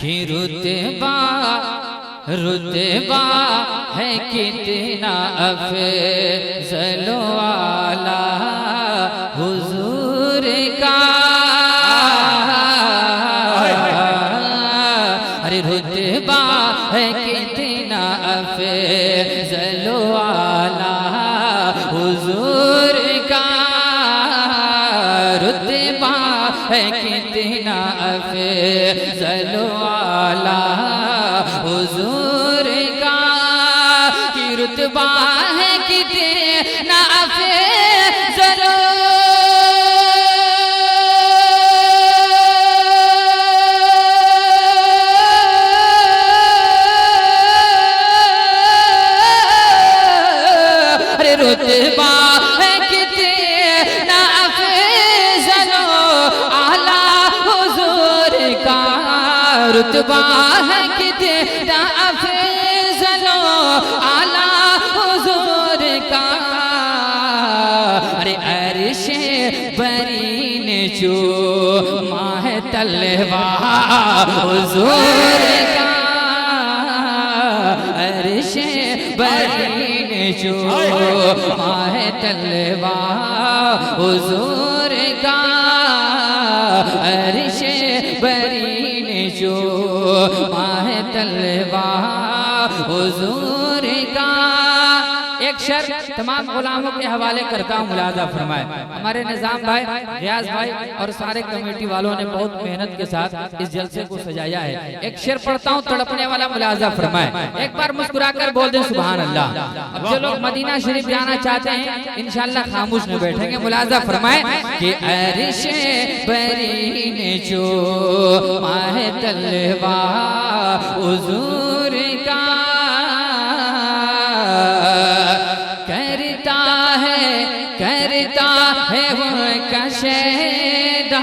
کہ رتبہ ہے کتنا افضل و اعلیٰ حضور کا، ارے رتبہ ہے کتنا افضل و اعلیٰ حضور کا، رتبہ ہے کتنا افضل و اعلیٰ حضور کا، کہ رتبہ ہے کتنا افضل رتبہ ہے کتنا افضل و اعلیٰ حضور کا، رتبہ ہے کتنا افضل و اعلیٰ حضور کا، ارے عرش بری نے چوما ہے تلوار حضور کا، عرش بری چوما ہے تلوار حضور کا، عرش بری نے چوما ہے تلوار حضور کا۔ ایک شعر تمام غلاموں کے حوالے کرتا ہوں، ملاحظہ فرمائے۔ ہمارے نظام بھائی، ریاض بھائی اور سارے کمیٹی والوں نے بہت محنت کے ساتھ اس جلسے کو سجایا ہے۔ ایک شعر پڑھتا ہوں تڑپنے والا، ملاحظہ فرمائے۔ ایک بار مسکرا کر بول دیں سبحان اللہ۔ اب جو لوگ مدینہ شریف جانا چاہتے ہیں انشاءاللہ خاموش نہ بیٹھیں گے، ملاحظہ فرمائے کہ عرش بری نے چوما ہے تلوار حضور کا، کرتا ہے وہ کشیدہ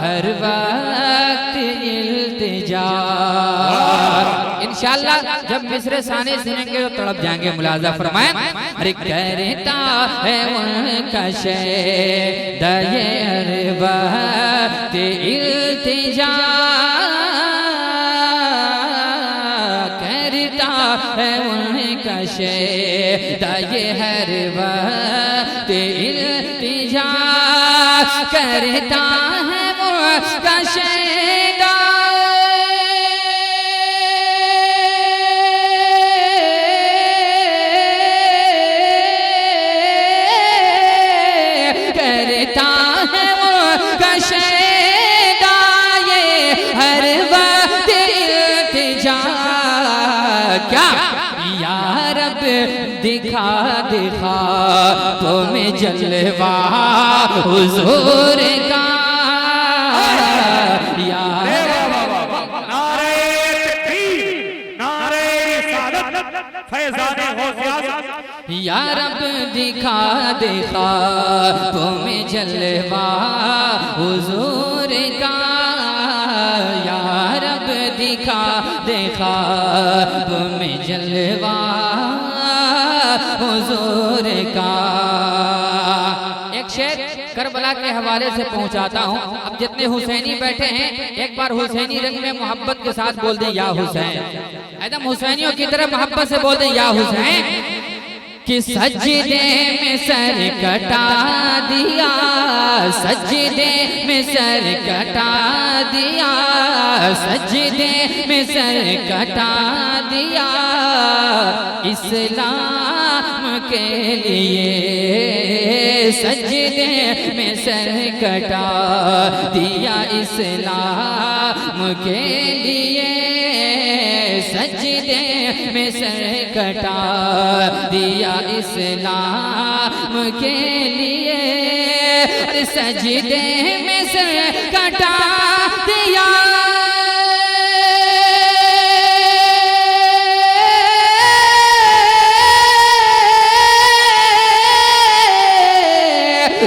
ہر وقت التجا، انشاءاللہ جب مصر ثانی سنیں گے تو تڑپ جائیں گے، ملاحظہ فرمائیں۔ ارے کرتا ہے وہ کشیدہ ہر وقت التجا، کرتا ہے ان کا شیدہ یہ ہر وقت التجا، کرتا ہے ان کا شیدہ کرتا ہے ان کا شیدہ یہ ہر وقت التجا، کیا یا رب دکھا دکھا تمہیں جلوہ حضور کا، یا نعرہ تکبیر، نعرہ رسالت، فیضان غوثیت، یا رب دکھا دکھا تمہیں جلوہ حضور کا، یا رب دکھا دکھا تمہیں جلوہ حضور کا۔ ایک شعر کربلا کے حوالے سے پہنچاتا ہوں۔ اب جتنے حسینی بیٹھے ہیں ایک بار حسینی رنگ میں محبت کے ساتھ بول دیں یا حسین، ایدم حسینیوں کی طرح محبت سے بول دیں یا حسین، کہ سجدے میں سر کٹا دیا، سجدے میں سر کٹا دیا، سجدے میں سر کٹا دیا، اسلام کے لیے سجدے میں سر کٹا دیا، اسلام کے لیے سجدے میں سر کٹا دیا، اسلام کے لیے سجدے میں سر کٹا دیا،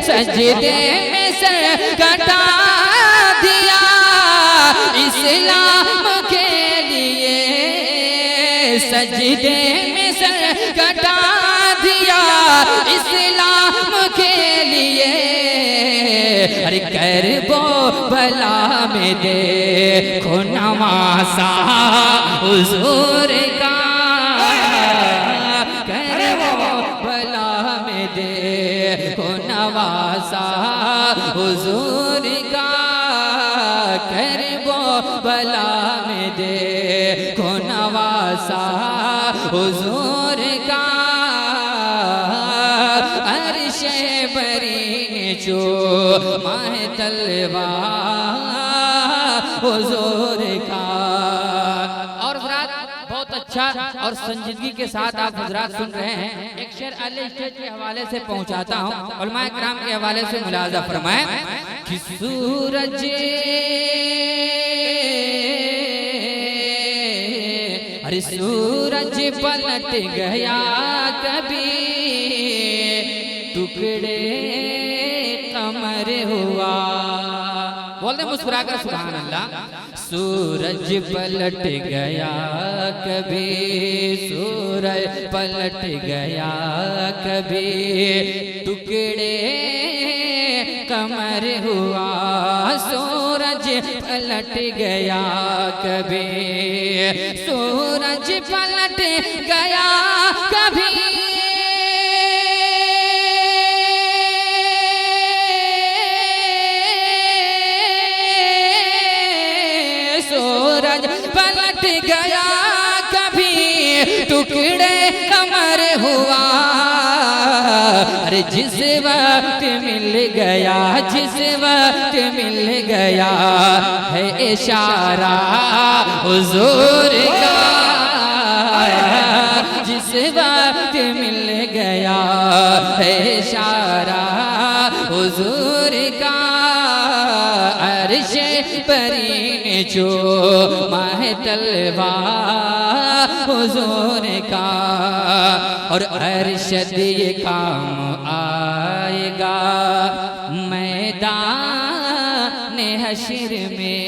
سجدے میں سر کٹا دیا، اسلام کے لیے سجدے میں سر کٹا دیا، اسلام کے لیے، ارے کرب و بلا میں دے کو نواسا حضور کا کرے وہ بلا میں دے کو نواسا حضور کا کرے وہ بلا میں دے کو نواسا حضور کا عرش بری نے جو ماہ طلبہ حضور کا۔ اور حضرات بہت اچھا اور سنجیدگی کے ساتھ آپ حضرات سن رہے ہیں، ایک شعر اہل اسٹیج کے حوالے سے پہنچاتا ہوں، علماء کرام کے حوالے سے ملاحظہ فرمائیں کہ سورج ارے سورج پلٹ گیا کبھی ٹکڑے قمر ہوا، بول دیں مسکرا کر سبحان اللہ۔ سورج پلٹ گیا کبھی سورج پلٹ گیا کبھی ٹکڑے قمر ہوا، سورج پلٹ گیا کبھی سورج پلٹ گیا کبھی سورج پلٹ گیا کبھی ٹکڑے قمر ہوا، ارے جس وقت مل گیا جس وقت مل گیا ہے اشارہ حضور کا، جس وقت مل گیا ہے اشارہ حضور کا، عرش پری نے جو ماہ طلبہ حضور کا، اور ارشد یہ کام آئے گا میدان حشر میں۔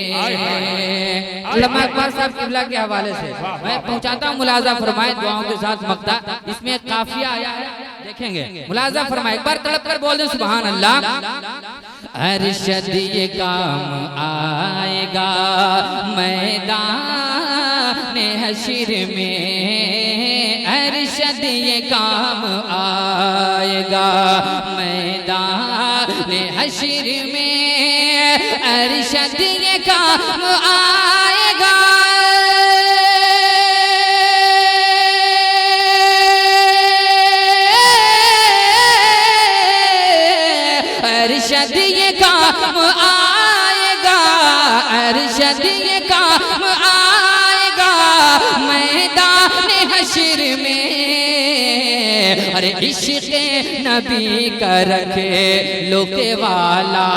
علامہ اقبال صاحب قبلہ کے حوالے سے میں پہنچاتا ہوں، ملاحظہ فرمائے دعاؤں کے ساتھ مقطع، اس میں ایک قافیہ آیا ہے دیکھیں گے، ملاحظہ فرمائے ایک بار تڑپ کر بول دیں سبحان اللہ۔ ارشد یہ کام آئے گا میدان حشر میں، ارشد یہ کام آئے گا میدان حشر میں، ارشد یہ کام آئے گا ارشد یہ کام آئے گا ارشد یہ کام آئے گا میدان حشر میں، ارے عشق نبی کا رکھے لوکے والا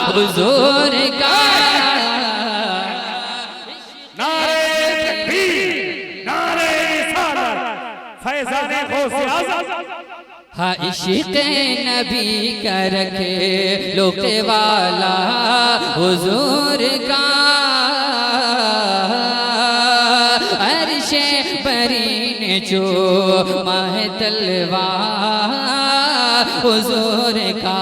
حضور کا۔ نعرہ تکبیر، نعرہ رسالت، فیضان غوث اعظم۔ ہاں عشق نبی کا رکھے لوکے والا حضور کا، عرش بری نے جو ماہ طلبہ حضور کا،